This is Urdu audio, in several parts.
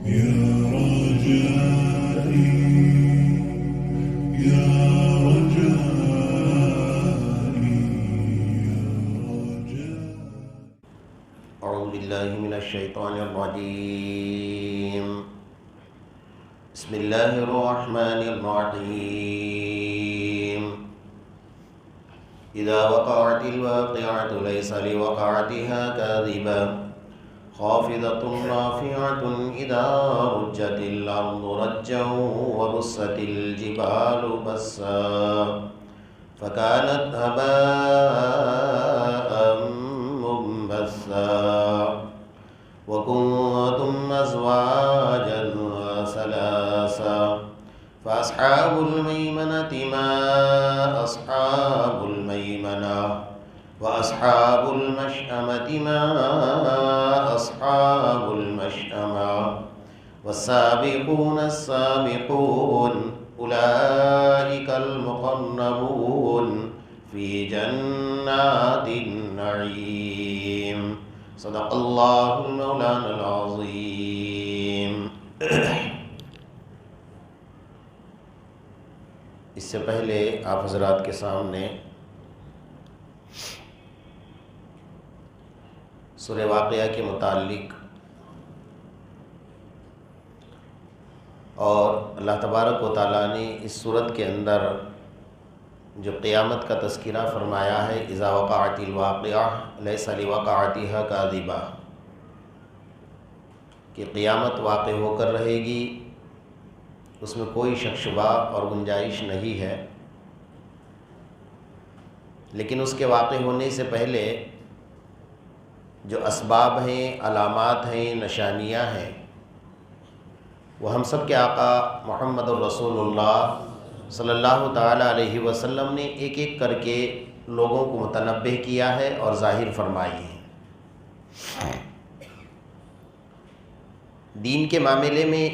يا رجائي يا رجائي يا رجائي. أعوذ بالله من الشيطان الرجيم. بسم الله الرحمن الرحيم. إذا وقعت الواقعة ليس لوقعتها كاذبة خافضة رافعة إذا رجت الأرض رجا وبست الجبال بسا فكانت هباء منبثا وكنتم أزواجا ثلاثا فأصحاب الميمنة ما أصحاب الميمنة وأصحاب المشأمة ما أصحاب المشأمة والسابقون السابقون أولئك المقربون في جنات النعيم. صدق الله المولانا العظيم. اس سے پہلے آپ حضرات کے سامنے سورہ واقعہ کے متعلق اور اللہ تبارک و تعالیٰ نے اس صورت کے اندر جو قیامت کا تذکرہ فرمایا ہے، اذا وقعت الواقعہ لیس لوقعتها کاذبہ، کہ قیامت واقع ہو کر رہے گی، اس میں کوئی شک شبہ اور گنجائش نہیں ہے، لیکن اس کے واقع ہونے سے پہلے جو اسباب ہیں، علامات ہیں، نشانیاں ہیں، وہ ہم سب کے آقا محمد الرسول اللہ صلی اللہ تعالیٰ علیہ وسلم نے ایک ایک کر کے لوگوں کو متنبہ کیا ہے اور ظاہر فرمائی ہے۔ دین کے معاملے میں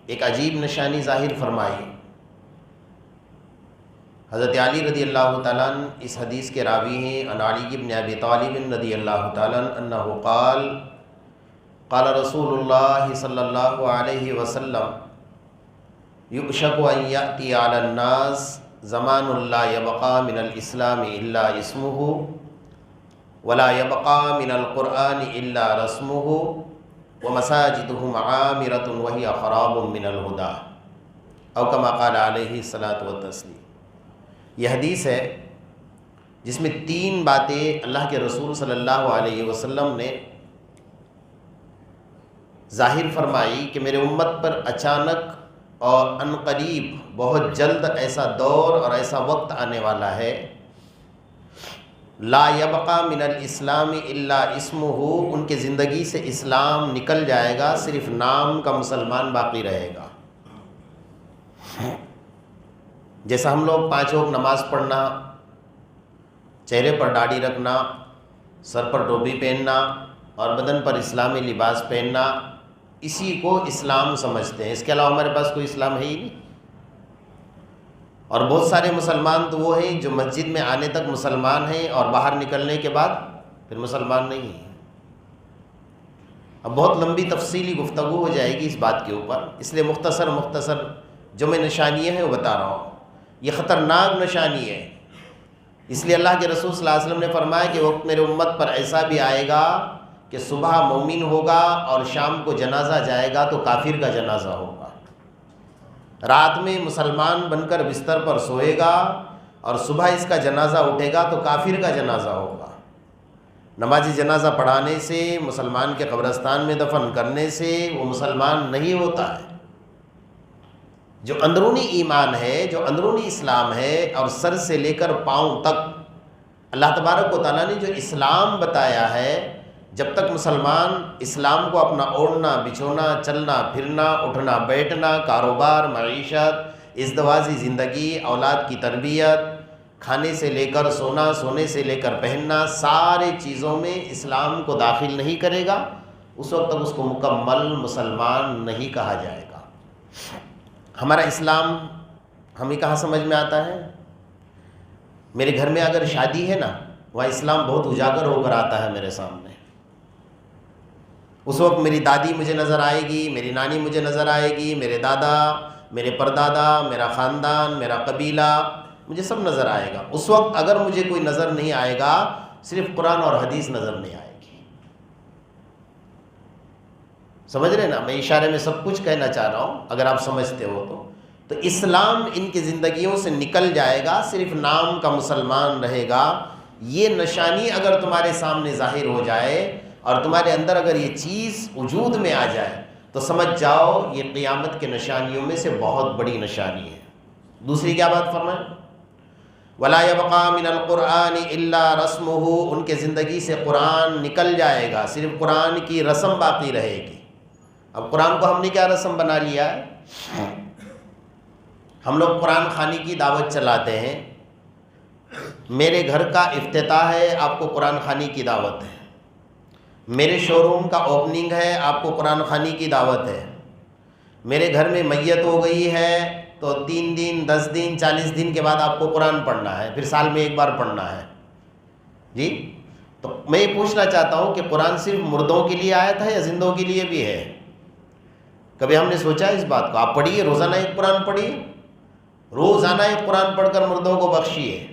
ایک عجیب نشانی ظاہر فرمائی۔ حضرت علی رضی اللہ تعالیٰ عنہ اس حدیث کے راوی ہیں، عن علی بن ابی طالب رضی اللہ تعالیٰ عنہ انہ قال قال رسول اللہ صلی اللہ علیہ وسلم یؤشک ان یأتی علی الناس زمان لا یبقى من الاسلام الا اسمہ ولا يبقى من القرآن الا رسمه ومساجدهم عامرة وهي خراب من الهدى او كما قال علیہ الصلاۃ والتسلیم۔ یہ حدیث ہے جس میں تین باتیں اللہ کے رسول صلی اللہ علیہ وسلم نے ظاہر فرمائی کہ میرے امت پر اچانک اور عن قریب بہت جلد ایسا دور اور ایسا وقت آنے والا ہے، لا یبقى من الاسلام الا اسمہ، ان کے زندگی سے اسلام نکل جائے گا، صرف نام کا مسلمان باقی رہے گا۔ جیسا ہم لوگ 5 وقت نماز پڑھنا، چہرے پر داڑھی رکھنا، سر پر ٹوپی پہننا اور بدن پر اسلامی لباس پہننا، اسی کو اسلام سمجھتے ہیں، اس کے علاوہ ہمارے پاس کوئی اسلام ہے ہی نہیں۔ اور بہت سارے مسلمان تو وہ ہیں جو مسجد میں آنے تک مسلمان ہیں اور باہر نکلنے کے بعد پھر مسلمان نہیں ہیں۔ اب بہت لمبی تفصیلی گفتگو ہو جائے گی اس بات کے اوپر، اس لیے مختصر جو میں نشانیاں ہیں وہ بتا رہا ہوں۔ یہ خطرناک نشانی ہے، اس لیے اللہ کے رسول صلی اللہ علیہ وسلم نے فرمایا کہ وقت میرے امت پر ایسا بھی آئے گا کہ صبح مومن ہوگا اور شام کو جنازہ جائے گا تو کافر کا جنازہ ہوگا، رات میں مسلمان بن کر بستر پر سوئے گا اور صبح اس کا جنازہ اٹھے گا تو کافر کا جنازہ ہوگا۔ نماز جنازہ پڑھانے سے، مسلمان کے قبرستان میں دفن کرنے سے وہ مسلمان نہیں ہوتا ہے۔ جو اندرونی ایمان ہے، جو اندرونی اسلام ہے، اور سر سے لے کر پاؤں تک اللہ تبارک و تعالیٰ نے جو اسلام بتایا ہے، جب تک مسلمان اسلام کو اپنا اوڑھنا بچھونا، چلنا پھرنا، اٹھنا بیٹھنا، کاروبار، معیشت، ازدواجی زندگی، اولاد کی تربیت، کھانے سے لے کر سونا، سونے سے لے کر پہننا، سارے چیزوں میں اسلام کو داخل نہیں کرے گا، اس وقت تک اس کو مکمل مسلمان نہیں کہا جائے گا۔ ہمارا اسلام ہمیں کہاں سمجھ میں آتا ہے؟ میرے گھر میں اگر شادی ہے نا، وہاں اسلام بہت اجاگر ہو کر آتا ہے میرے سامنے۔ اس وقت میری دادی مجھے نظر آئے گی، میری نانی مجھے نظر آئے گی، میرے دادا، میرے پردادا، میرا خاندان، میرا قبیلہ، مجھے سب نظر آئے گا۔ اس وقت اگر مجھے کوئی نظر نہیں آئے گا، صرف قرآن اور حدیث نظر نہیں آئے گی۔ سمجھ رہے نا؟ میں اشارے میں سب کچھ کہنا چاہ رہا ہوں، اگر آپ سمجھتے ہو تو اسلام ان کی زندگیوں سے نکل جائے گا، صرف نام کا مسلمان رہے گا۔ یہ نشانی اگر تمہارے سامنے ظاہر ہو جائے اور تمہارے اندر اگر یہ چیز وجود میں آ جائے تو سمجھ جاؤ یہ قیامت کے نشانیوں میں سے بہت بڑی نشانی ہے۔ دوسری کیا بات فرمائیں؟ وَلَا يَبْقَى مِنَ الْقُرْآنِ إِلَّا رَسْمُهُ، ان کے زندگی سے قرآن نکل جائے گا، صرف قرآن کی رسم باقی رہے گی۔ اب قرآن کو ہم نے کیا رسم بنا لیا ہے؟ ہم لوگ قرآن خوانی کی دعوت چلاتے ہیں، میرے گھر کا افتتاح ہے، آپ کو قرآن خوانی کی دعوت ہے، میرے شو روم کا اوپننگ ہے، آپ کو قرآن خوانی کی دعوت ہے، میرے گھر میں میت ہو گئی ہے تو 3 دن 10 دن 40 دن کے بعد آپ کو قرآن پڑھنا ہے، پھر سال میں ایک بار پڑھنا ہے۔ جی، تو میں یہ پوچھنا چاہتا ہوں کہ قرآن صرف مردوں کے لیے آیا تھا یا زندوں کے لیے بھی ہے؟ کبھی ہم نے سوچا اس بات کو؟ آپ پڑھیے، روزانہ ایک قرآن پڑھیے، روزانہ ایک قرآن پڑھ کر مردوں کو بخشیے۔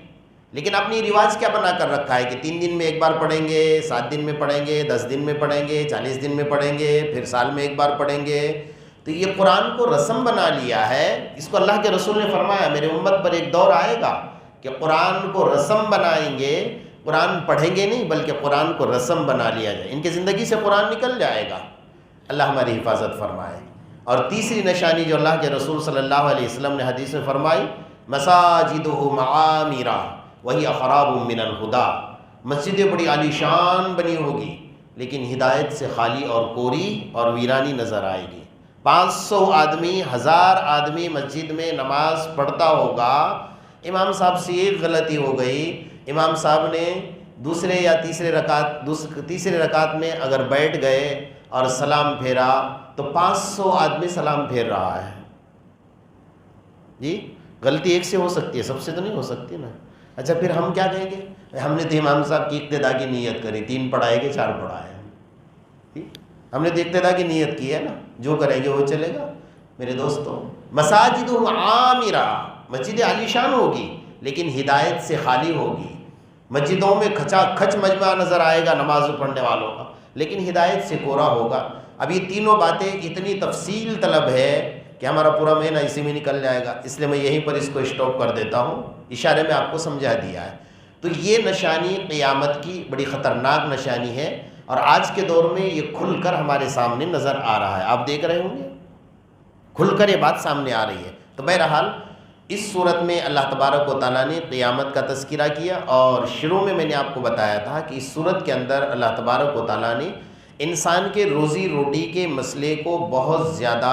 لیکن اپنی رواج کیا بنا کر رکھا ہے کہ 3 دن میں ایک بار پڑھیں گے، 7 دن میں پڑھیں گے، 10 دن میں پڑھیں گے، 40 دن میں پڑھیں گے، پھر سال میں ایک بار پڑھیں گے۔ تو یہ قرآن کو رسم بنا لیا ہے۔ اس کو اللہ کے رسول نے فرمایا میرے امت پر ایک دور آئے گا کہ قرآن کو رسم بنائیں گے، قرآن پڑھیں گے نہیں بلکہ قرآن کو رسم بنا لیا جائے، ان کی زندگی سے قرآن نکل جائے گا۔ اللہ ہماری حفاظت فرمائے۔ اور تیسری نشانی جو اللہ کے رسول صلی اللہ علیہ وسلم نے حدیث میں فرمائی، مساجدہ معامرہ وہی خراب من الہدیٰ، مسجدیں بڑی عالی شان بنی ہوگی لیکن ہدایت سے خالی اور کوری اور ویرانی نظر آئے گی۔ 500 آدمی، 1000 آدمی مسجد میں نماز پڑھتا ہوگا، امام صاحب سے ایک غلطی ہو گئی، امام صاحب نے دوسرے یا تیسرے رکعت میں اگر بیٹھ گئے اور سلام پھیرا تو 500 آدمی سلام پھیر رہا ہے۔ جی، غلطی ایک سے ہو سکتی ہے، سب سے تو نہیں ہو سکتی نا۔ اچھا پھر ہم کیا کہیں گے؟ ہم نے تو امام صاحب کی اقتدا کی نیت کری، 3 پڑھائے گے 4 پڑھائے، ہم نے تو اقتدا کی نیت کی ہے نا، جو کریں گے وہ چلے گا۔ میرے دوستوں، مساجد عامرہ، مسجد عالی شان ہوگی لیکن ہدایت سے خالی ہوگی۔ مسجدوں میں کھچا کھچ مجمع نظر آئے گا نماز پڑھنے والوں کا لیکن ہدایت سے کورا ہوگا۔ اب یہ تینوں باتیں اتنی تفصیل طلب ہے کہ ہمارا پورا مہینہ اسی میں نکل جائے گا، اس لیے میں یہیں پر اس کو اسٹاپ کر دیتا ہوں، اشارے میں آپ کو سمجھا دیا ہے۔ تو یہ نشانی قیامت کی بڑی خطرناک نشانی ہے اور آج کے دور میں یہ کھل کر ہمارے سامنے نظر آ رہا ہے، آپ دیکھ رہے ہوں گے کھل کر یہ بات سامنے آ رہی ہے۔ تو بہرحال اس صورت میں اللہ تبارک و تعالیٰ نے قیامت کا تذکرہ کیا اور شروع میں نے آپ کو بتایا تھا کہ اس صورت کے اندر اللہ تبارک و تعالیٰ نے انسان کے روزی روٹی کے مسئلے کو بہت زیادہ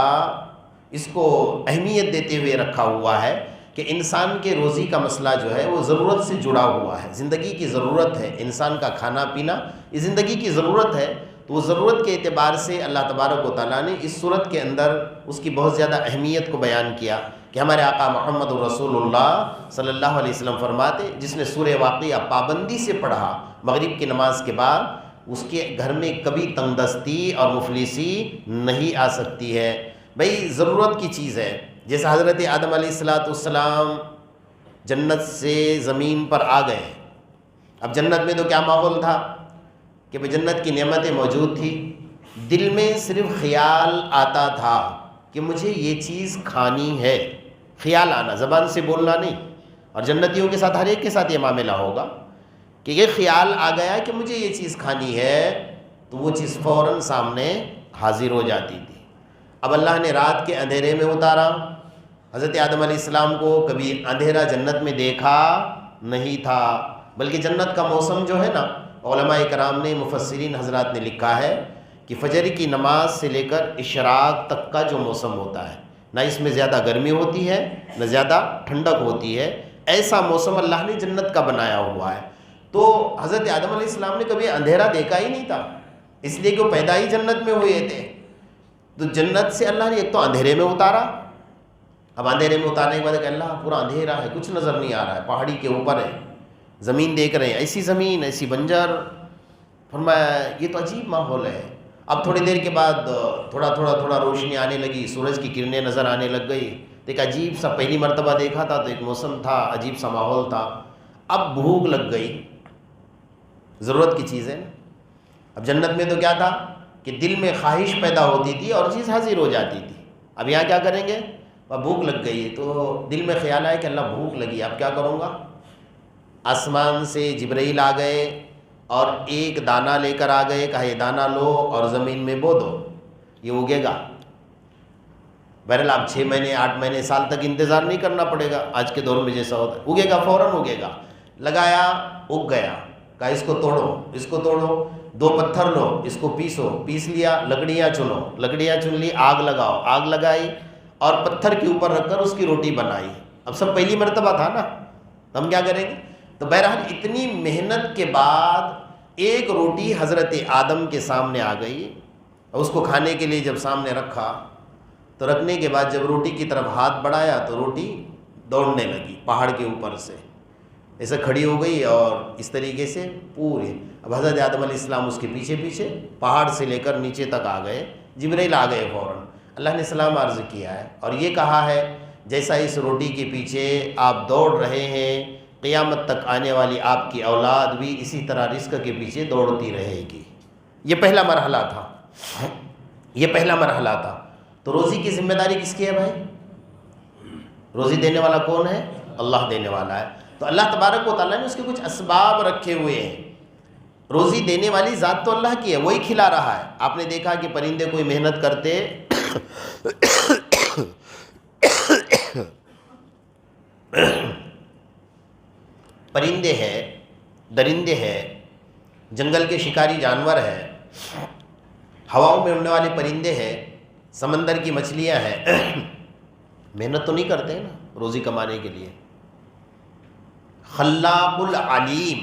اس کو اہمیت دیتے ہوئے رکھا ہوا ہے کہ انسان کے روزی کا مسئلہ جو ہے وہ ضرورت سے جڑا ہوا ہے، زندگی کی ضرورت ہے، انسان کا کھانا پینا یہ زندگی کی ضرورت ہے۔ تو وہ ضرورت کے اعتبار سے اللہ تبارک و تعالیٰ نے اس صورت کے اندر اس کی بہت زیادہ اہمیت کو بیان کیا کہ ہمارے آقا محمد رسول اللہ صلی اللہ علیہ وسلم فرماتے جس نے سورہ واقعہ پابندی سے پڑھا مغرب کی نماز کے بعد، اس کے گھر میں کبھی تنگ دستی اور مفلسی نہیں آ سکتی ہے۔ بھئی ضرورت کی چیز ہے، جیسے حضرت آدم علیہ السلام جنت سے زمین پر آ گئے۔ اب جنت میں تو کیا ماحول تھا کہ جنت کی نعمتیں موجود تھی، دل میں صرف خیال آتا تھا کہ مجھے یہ چیز کھانی ہے، خیال آنا، زبان سے بولنا نہیں۔ اور جنتیوں کے ساتھ ہر ایک کے ساتھ یہ معاملہ ہوگا کہ یہ خیال آ گیا کہ مجھے یہ چیز کھانی ہے تو وہ چیز فوراً سامنے حاضر ہو جاتی تھی۔ اب اللہ نے رات کے اندھیرے میں اتارا، حضرت آدم علیہ السلام کو کبھی اندھیرا جنت میں دیکھا نہیں تھا، بلکہ جنت کا موسم جو ہے نا، علماء کرام نے، مفسرین حضرات نے لکھا ہے کہ فجر کی نماز سے لے کر اشراق تک کا جو موسم ہوتا ہے، نہ اس میں زیادہ گرمی ہوتی ہے نہ زیادہ ٹھنڈک ہوتی ہے، ایسا موسم اللہ نے جنت کا بنایا ہوا ہے۔ تو حضرت آدم علیہ السلام نے کبھی اندھیرا دیکھا ہی نہیں تھا، اس لیے کہ وہ پیدا ہی جنت میں ہوئے تھے۔ تو جنت سے اللہ نے ایک تو اندھیرے میں اتارا، اب اندھیرے میں اتارنے کے بعد کہ اللہ پورا اندھیرا ہے، کچھ نظر نہیں آ رہا ہے، پہاڑی کے اوپر ہے، زمین دیکھ رہے ہیں، ایسی زمین ایسی بنجر، فرمایا یہ تو عجیب ماحول ہے۔ اب تھوڑی دیر کے بعد تھوڑا روشنی آنے لگی، سورج کی کرنیں نظر آنے لگ گئی، تو ایک عجیب سا، پہلی مرتبہ دیکھا تھا تو ایک موسم تھا، عجیب سا ماحول تھا. اب بھوک لگ گئی، ضرورت کی چیزیں. اب جنت میں تو کیا تھا کہ دل میں خواہش پیدا ہوتی تھی اور چیز حاضر ہو جاتی تھی. اب یہاں کیا کریں گے؟ اب بھوک لگ گئی تو دل میں خیال آیا کہ اللہ بھوک لگی، اب کیا کروں گا؟ آسمان سے جبرائیل آ گئے اور ایک دانہ لے کر آ گئے، کہا یہ دانہ لو اور زمین میں بو دو، یہ اگے گا. بہرحال آپ 6 مہینے 8 مہینے سال تک انتظار نہیں کرنا پڑے گا، آج کے دور میں جیسا ہوتا ہے، اگے گا، فوراً اگے گا. لگایا، اگ گیا، کہا اس کو توڑو، اس کو توڑو، 2 پتھر لو، اس کو پیسو، پیس لیا، لکڑیاں چنو، لکڑیاں چن لی، آگ لگاؤ، آگ لگائی اور پتھر کے اوپر رکھ کر اس کی روٹی بنائی. اب سب پہلی مرتبہ تھا نا، ہم کیا کریں گے؟ تو بہرحال اتنی محنت کے بعد ایک روٹی حضرت آدم کے سامنے آ گئی، اور اس کو کھانے کے لیے جب سامنے رکھا تو رکھنے کے بعد جب روٹی کی طرف ہاتھ بڑھایا تو روٹی دوڑنے لگی پہاڑ کے اوپر سے، ایسے کھڑی ہو گئی اور اس طریقے سے پورے. اب حضرت آدم علیہ السلام اس کے پیچھے پیچھے پہاڑ سے لے کر نیچے تک آ گئے، جبرائیل آ گئے فوراً. اللہ نے سلام عرض کیا ہے اور یہ کہا ہے جیسا اس روٹی کے پیچھے آپ دوڑ رہے ہیں، قیامت تک آنے والی آپ کی اولاد بھی اسی طرح رزق کے پیچھے دوڑتی رہے گی. یہ پہلا مرحلہ تھا، یہ پہلا مرحلہ تھا. تو روزی کی ذمہ داری کس کی ہے بھائی؟ روزی دینے والا کون ہے؟ اللہ دینے والا ہے. تو اللہ تبارک و تعالیٰ نے اس کے کچھ اسباب رکھے ہوئے ہیں. روزی دینے والی ذات تو اللہ کی ہے، وہی کھلا رہا ہے. آپ نے دیکھا کہ پرندے کوئی محنت کرتے پرندے ہیں، درندے ہیں، جنگل کے شکاری جانور ہیں، ہواؤں میں اڑنے والے پرندے ہیں، سمندر کی مچھلیاں ہیں، محنت تو نہیں کرتے نا روزی کمانے کے لیے. خلاق العلیم،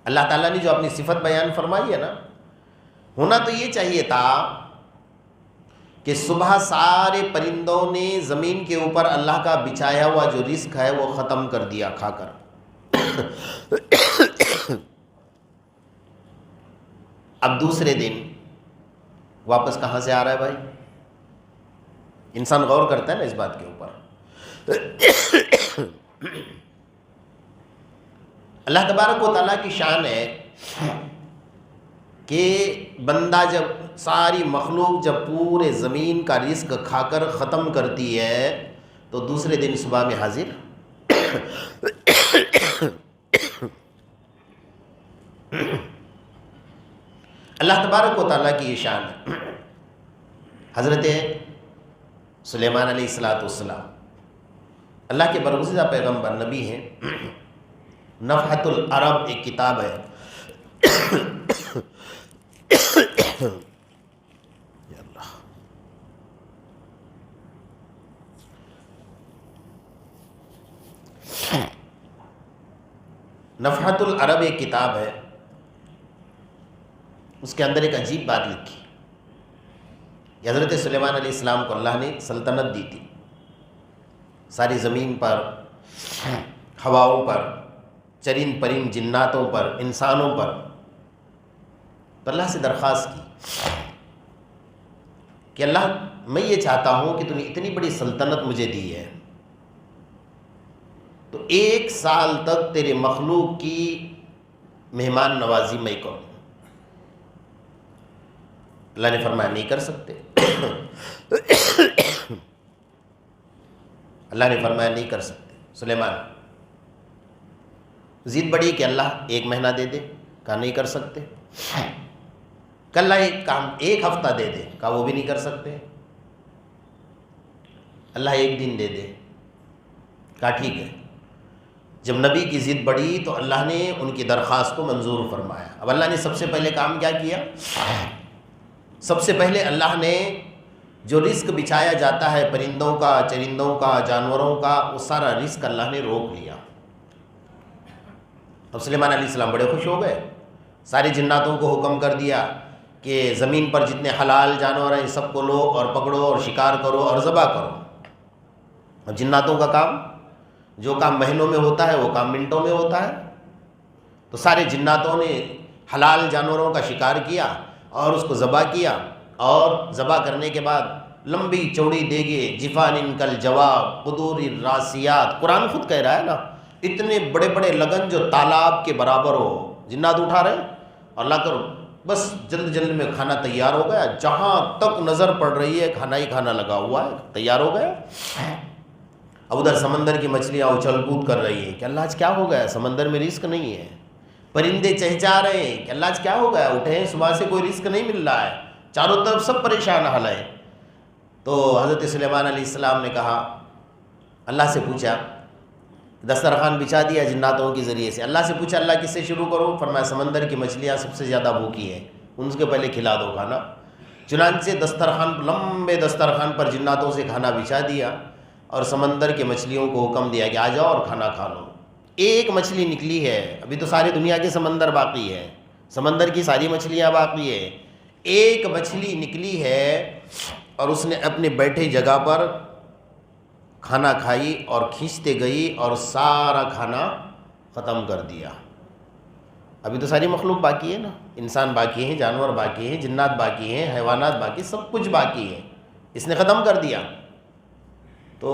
اللہ تعالیٰ نے جو اپنی صفت بیان فرمائی ہے نا، ہونا تو یہ چاہیے تھا کہ صبح سارے پرندوں نے زمین کے اوپر اللہ کا بچھایا ہوا جو رزق ہے وہ ختم کر دیا کھا کر. اب دوسرے دن واپس کہاں سے آ رہا ہے بھائی؟ انسان غور کرتا ہے نا اس بات کے اوپر. اللہ تبارک و تعالیٰ کی شان ہے کہ بندہ جب ساری مخلوق جب پورے زمین کا رزق کھا کر ختم کرتی ہے تو دوسرے دن صبح میں حاضر. اللہ تبارک و تعالیٰ کی یہ شان ہے. حضرت سلیمان علیہ السلام اللہ کے برگزیدہ پیغمبر نبی ہیں. نفحۃ العرب ایک کتاب ہے. یا اللہ، نفحۃ العرب ایک کتاب ہے، اس کے اندر ایک عجیب بات لکھی کہ حضرت سلیمان علیہ السلام کو اللہ نے سلطنت دی تھی ساری زمین پر، ہواؤں پر، چرند پرند جناتوں پر، انسانوں پر. تو اللہ سے درخواست کی کہ اللہ میں یہ چاہتا ہوں کہ تم نے اتنی بڑی سلطنت مجھے دی ہے تو 1 سال تک تیرے مخلوق کی مہمان نوازی میں کروں. اللہ نے فرمایا نہیں کر سکتے. اللہ نے فرمایا نہیں کر سکتے. سلیمان ضد بڑی کہ اللہ 1 مہینہ دے دے، کہا نہیں کر سکتے. کہ اللہ ایک کام 1 ہفتہ دے دے، کہا وہ بھی نہیں کر سکتے. اللہ 1 دن دے دے، کہا ٹھیک ہے. جب نبی کی ضد بڑھی تو اللہ نے ان کی درخواست کو منظور فرمایا. اب اللہ نے سب سے پہلے کام کیا کیا؟ سب سے پہلے اللہ نے جو رزق بچھایا جاتا ہے پرندوں کا، چرندوں کا، جانوروں کا، وہ سارا رزق اللہ نے روک لیا. اب سلیمان علیہ السلام بڑے خوش ہو گئے، سارے جناتوں کو حکم کر دیا کہ زمین پر جتنے حلال جانور ہیں سب کو لو اور پکڑو اور شکار کرو اور ذبح کرو. اب جناتوں کا کام، جو کام مہینوں میں ہوتا ہے وہ کام منٹوں میں ہوتا ہے. تو سارے جناتوں نے حلال جانوروں کا شکار کیا اور اس کو ذبح کیا، اور ذبح کرنے کے بعد لمبی چوڑی دیگے، جفان کل جواب قدور الراسیات، قرآن خود کہہ رہا ہے نا، اتنے بڑے بڑے لگن جو تالاب کے برابر ہو، جنات اٹھا رہے ہیں اور لا کر بس جلد جلد میں کھانا تیار ہو گیا، جہاں تک نظر پڑ رہی ہے کھانا ہی کھانا لگا ہوا ہے، تیار ہو گیا۔ اب ادھر سمندر کی مچھلیاں اچھل کود کر رہی ہیں کہ اللہ آج کیا ہو گیا، سمندر میں رزق نہیں ہے۔ پرندے چہچہا رہے ہیں کہ اللہ آج کیا ہو گیا، اٹھے ہیں صبح سے کوئی رزق نہیں مل رہا ہے، چاروں طرف سب پریشان حال ہے۔ تو حضرت سلیمان علیہ السلام نے کہا، اللہ سے پوچھا، دسترخوان بچھا دیا جناتوں کے ذریعے سے، اللہ سے پوچھا اللہ کس سے شروع کروں؟ فرمایا سمندر کی مچھلیاں سب سے زیادہ بھوکی ہیں، ان کے پہلے کھلا دو کھانا۔ چنانچہ دسترخوان، لمبے دسترخوان پر جناتوں سے کھانا بچھا دیا اور سمندر کے مچھلیوں کو حکم دیا کہ آ جاؤ اور کھانا کھا لو۔ ایک مچھلی نکلی ہے، ابھی تو ساری دنیا کے سمندر باقی ہے، سمندر کی ساری مچھلیاں باقی ہے، ایک مچھلی نکلی ہے اور اس نے اپنے بیٹھے جگہ پر کھانا کھائی اور کھینچتے گئی اور سارا کھانا ختم کر دیا۔ ابھی تو ساری مخلوق باقی ہے نا، انسان باقی ہیں، جانور باقی ہیں، جنات باقی ہیں، حیوانات باقی، سب کچھ باقی ہے، اس نے ختم کر دیا۔ تو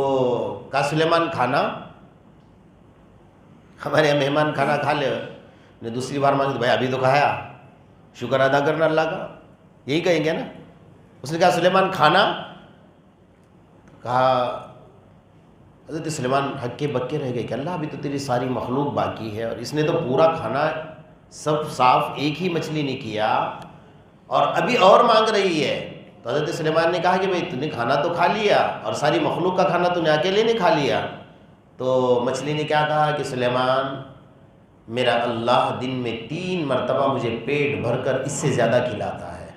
کہا سلیمان کھانا، ہمارے یہاں مہمان کھانا کھا لے، نے دوسری بار مانگے تو بھائی ابھی تو کھایا، شکر ادا کرنا اللہ کا، یہی کہیں گے نا۔ اس نے کہا سلیمان کھانا، کہا حضرت سلیمان ہکے بکے رہ گئے کہ اللہ ابھی تو تیری ساری مخلوق باقی ہے اور اس نے تو پورا کھانا سب صاف ایک ہی مچھلی نے کیا اور ابھی اور مانگ رہی ہے۔ تو حضرت سلیمان نے کہا کہ بھئی تو نے کھانا تو کھا لیا اور ساری مخلوق کا کھانا تو نے اکیلے نے کھا لیا۔ تو مچھلی نے کیا کہا کہ سلیمان میرا اللہ دن میں 3 مرتبہ مجھے پیٹ بھر کر اس سے زیادہ کھلاتا ہے،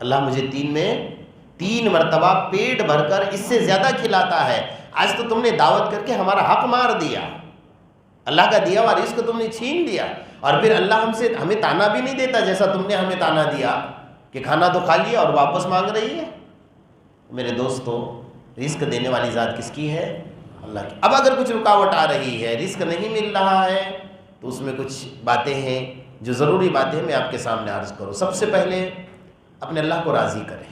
اللہ مجھے 3 مرتبہ پیٹ بھر کر اس سے زیادہ کھلاتا ہے۔ آج تو تم نے دعوت کر کے ہمارا حق مار دیا، اللہ کا دیا ہوا رزق تم نے چھین لیا، اور پھر اللہ ہمیں تانا بھی نہیں دیتا جیسا تم نے ہمیں تانا دیا کہ کھانا تو کھا لیا اور واپس مانگ رہی ہے۔ میرے دوستو، رزق دینے والی ذات کس کی ہے؟ اللہ کی۔ اب اگر کچھ رکاوٹ آ رہی ہے، رزق نہیں مل رہا ہے، تو اس میں کچھ باتیں ہیں جو ضروری باتیں میں آپ کے سامنے عرض کروں۔ سب سے پہلے اپنے اللہ کو راضی کریں۔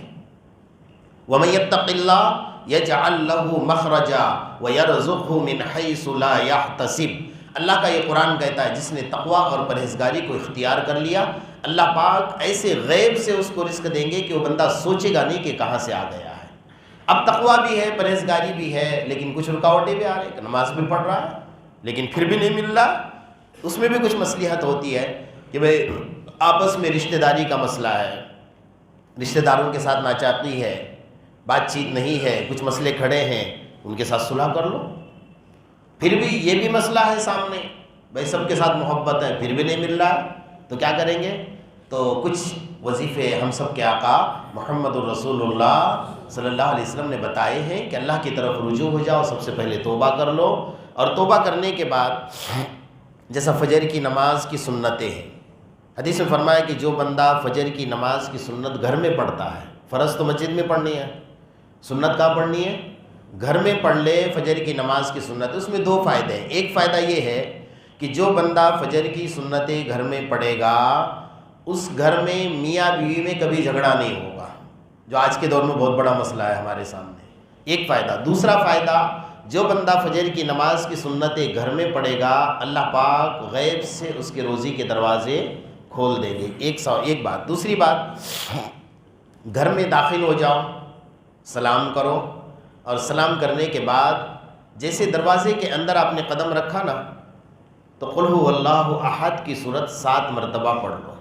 وَمَن يَتَّقِ اللَّهَ يَجْعَلْ لَهُ مَخْرَجًا وَيَرْزُقْهُ مِنْ حَيْثُ لَا يَحْتَسِبُ۔ اللہ کا یہ قرآن کہتا ہے جس نے تقویٰ اور پرہیزگاری کو اختیار کر لیا، اللہ پاک ایسے غیب سے اس کو رزق دیں گے کہ وہ بندہ سوچے گا نہیں کہ کہاں سے آ گیا ہے۔ اب تقویٰ بھی ہے، پرہیزگاری بھی ہے، لیکن کچھ رکاوٹیں بھی آ رہی ہیں، نماز بھی پڑھ رہا ہے لیکن پھر بھی نہیں مل رہا، اس میں بھی کچھ مصلحت ہوتی ہے کہ بھئی آپس میں رشتہ داری کا مسئلہ ہے، رشتہ داروں کے ساتھ ناچاقی ہے، بات چیت نہیں ہے، کچھ مسئلے کھڑے ہیں، ان کے ساتھ صلح کر لو۔ پھر بھی یہ بھی مسئلہ ہے سامنے، بھائی سب کے ساتھ محبت ہے پھر بھی نہیں مل رہا، تو کیا کریں گے؟ تو کچھ وظیفے ہم سب کے آقا محمد الرسول اللہ صلی اللہ علیہ وسلم نے بتائے ہیں کہ اللہ کی طرف رجوع ہو جاؤ، سب سے پہلے توبہ کر لو، اور توبہ کرنے کے بعد جیسا فجر کی نماز کی سنتیں ہیں، حدیث میں فرمایا کہ جو بندہ فجر کی نماز کی سنت گھر میں پڑھتا ہے، فرض تو مسجد میں پڑھنی ہے، سنت کہاں پڑھنی ہے؟ گھر میں پڑھ لے فجر کی نماز کی سنت۔ اس میں 2 فائدے ہیں۔ ایک فائدہ یہ ہے کہ جو بندہ فجر کی سنتیں گھر میں پڑھے گا، اس گھر میں میاں بیوی میں کبھی جھگڑا نہیں ہوگا، جو آج کے دور میں بہت بڑا مسئلہ ہے ہمارے سامنے، ایک فائدہ۔ دوسرا فائدہ، جو بندہ فجر کی نماز کی سنتیں گھر میں پڑھے گا، اللہ پاک غیب سے اس کے روزی کے دروازے کھول دیں گے۔ ایک بات۔ دوسری بات، گھر میں داخل ہو جاؤ، سلام کرو، اور سلام کرنے کے بعد جیسے دروازے کے اندر آپ نے قدم رکھا نا، تو قل هو اللہ احد کی صورت 7 مرتبہ پڑھ لو۔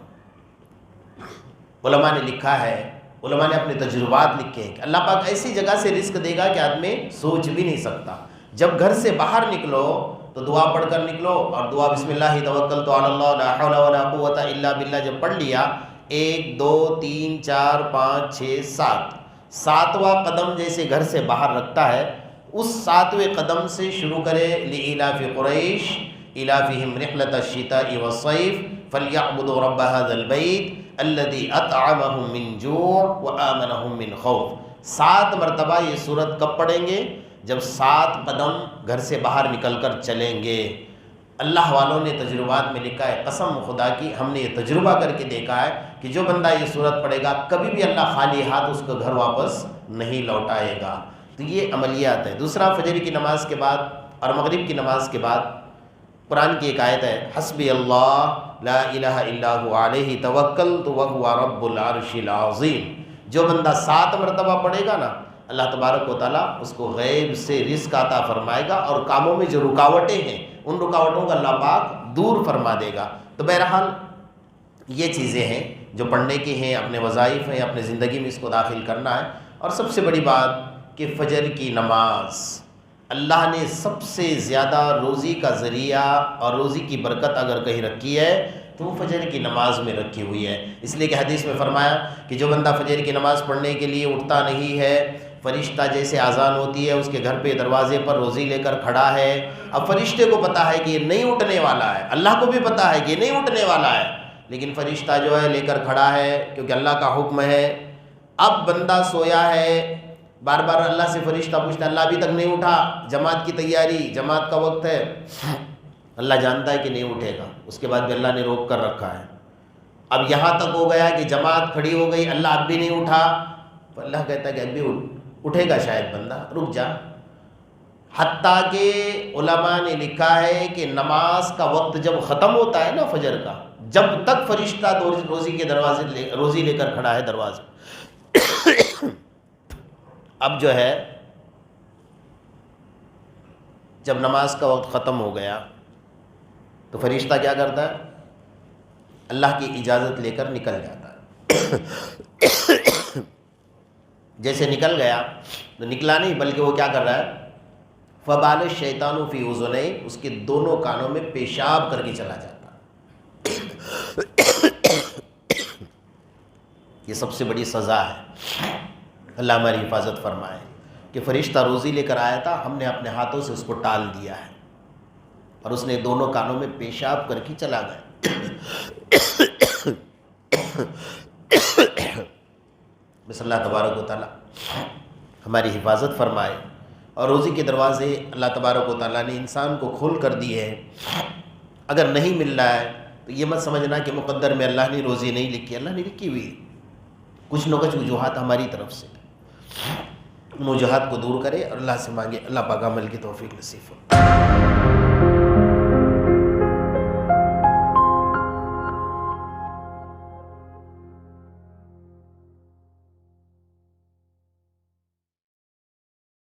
علماء نے لکھا ہے، علماء نے اپنے تجربات لکھے ہیں کہ اللہ پاک ایسی جگہ سے رزق دے گا کہ آدمی سوچ بھی نہیں سکتا۔ جب گھر سے باہر نکلو تو دعا پڑھ کر نکلو، اور دعا بسم اللہ توکلت علی اللہ لا حول ولا قوۃ الا باللہ جب پڑھ لیا، 1 2 3 4 5 6 7 7واں قدم جیسے گھر سے باہر رکھتا ہے، اس 7ویں قدم سے شروع کرے لإلاف قریش إلافهم رحلة الشتاء والصيف فليعبدوا رب هذا البيت الذي أطعمهم من جوع وآمنهم من خوف۔ 7 مرتبہ یہ سورت کب پڑھیں گے؟ جب 7 قدم گھر سے باہر نکل کر چلیں گے۔ اللہ والوں نے تجربات میں لکھا ہے، قسم خدا کی ہم نے یہ تجربہ کر کے دیکھا ہے کہ جو بندہ یہ صورت پڑھے گا کبھی بھی اللہ خالی ہاتھ اس کو گھر واپس نہیں لوٹائے گا۔ تو یہ عملیات ہے۔ دوسرا، فجر کی نماز کے بعد اور مغرب کی نماز کے بعد قرآن کی ایک آیت ہے، حسبی اللہ لا الہ الا هو علیہ توکلت وہو رب العرش العظیم۔ جو بندہ 7 مرتبہ پڑھے گا نا، اللہ تبارک و تعالیٰ اس کو غیب سے رزق عطا فرمائے گا، اور کاموں میں جو رکاوٹیں ہیں ان رکاوٹوں کا اللہ پاک دور فرما دے گا۔ تو بہرحال یہ چیزیں ہیں جو پڑھنے کی ہیں، اپنے وظائف ہیں، اپنے زندگی میں اس کو داخل کرنا ہے۔ اور سب سے بڑی بات کہ فجر کی نماز اللہ نے سب سے زیادہ روزی کا ذریعہ اور روزی کی برکت اگر کہیں رکھی ہے تو وہ فجر کی نماز میں رکھی ہوئی ہے۔ اس لیے کہ حدیث میں فرمایا کہ جو بندہ فجر کی نماز پڑھنے کے لیے اٹھتا نہیں ہے، فرشتہ جیسے اذان ہوتی ہے اس کے گھر پہ دروازے پر روزی لے کر کھڑا ہے۔ اب فرشتے کو پتہ ہے کہ یہ نہیں اٹھنے والا ہے، اللہ کو بھی پتہ ہے کہ یہ نہیں اٹھنے والا ہے، لیکن فرشتہ جو ہے لے کر کھڑا ہے کیونکہ اللہ کا حکم ہے۔ اب بندہ سویا ہے، بار بار اللہ سے فرشتہ پوچھتا ہے، اللہ ابھی تک نہیں اٹھا، جماعت کی تیاری، جماعت کا وقت ہے۔ اللہ جانتا ہے کہ نہیں اٹھے گا، اس کے بعد بھی اللہ نے روک کر رکھا ہے۔ اب یہاں تک ہو گیا کہ جماعت کھڑی ہو گئی، اللہ اب بھی نہیں اٹھا، تو اللہ کہتا ہے کہ اب بھی اٹھے گا شاید بندہ، رک جا۔ حتیٰ کہ علماء نے لکھا ہے کہ نماز کا وقت جب ختم ہوتا ہے نا فجر کا، جب تک فرشتہ روزی کے دروازے روزی لے کر کھڑا ہے دروازے، اب جو ہے جب نماز کا وقت ختم ہو گیا تو فرشتہ کیا کرتا ہے؟ اللہ کی اجازت لے کر نکل جاتا ہے۔ جیسے نکل گیا تو نکلا نہیں بلکہ وہ کیا کر رہا ہے؟ فبال الشیطان فی اذنیہ، اس کے دونوں کانوں میں پیشاب کر کے چلا جاتا ہے۔ یہ سب سے بڑی سزا ہے۔ اللہ ہماری حفاظت فرمائے کہ فرشتہ روزی لے کر آیا تھا، ہم نے اپنے ہاتھوں سے اس کو ٹال دیا ہے اور اس نے دونوں کانوں میں پیشاب کر کے چلا گیا۔ بس اللہ تبارک و تعالیٰ ہماری حفاظت فرمائے۔ اور روزی کے دروازے اللہ تبارک و تعالیٰ نے انسان کو کھول کر دی ہے۔ اگر نہیں مل رہا ہے تو یہ مت سمجھنا کہ مقدر میں اللہ نے روزی نہیں لکھی، اللہ نے لکھی ہوئی، کچھ نہ کچھ وجوہات ہماری طرف سے، ان وجوہات کو دور کرے اور اللہ سے مانگے، اللہ پاک عمل کی توفیق نصیب فرمائے۔